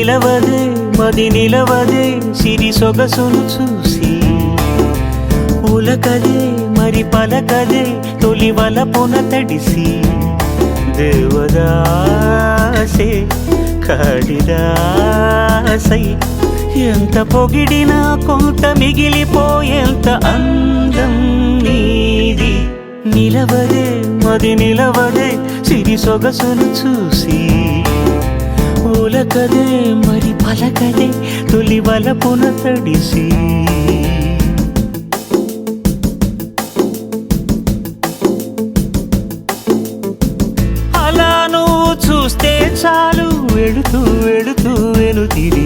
నిలవదే మది నిలవదే సిరి సొగసును చూసి ఉలకదే మరి పలకదే తొలి వలపున తడిసి దేవదాసే కాళిదాసై ఎంత పొగిడినా కొంత మిగిలిపోయేంత అందం నీది నిలవదే మది నిలవదే సిరి సొగసును చూసి ఉలకదే మరి పలకదే తొలి వలపున తడిసి అలా నువ్వు చూస్తే చాలు వెళుతూ వెళుతూ వెనుతిరిగి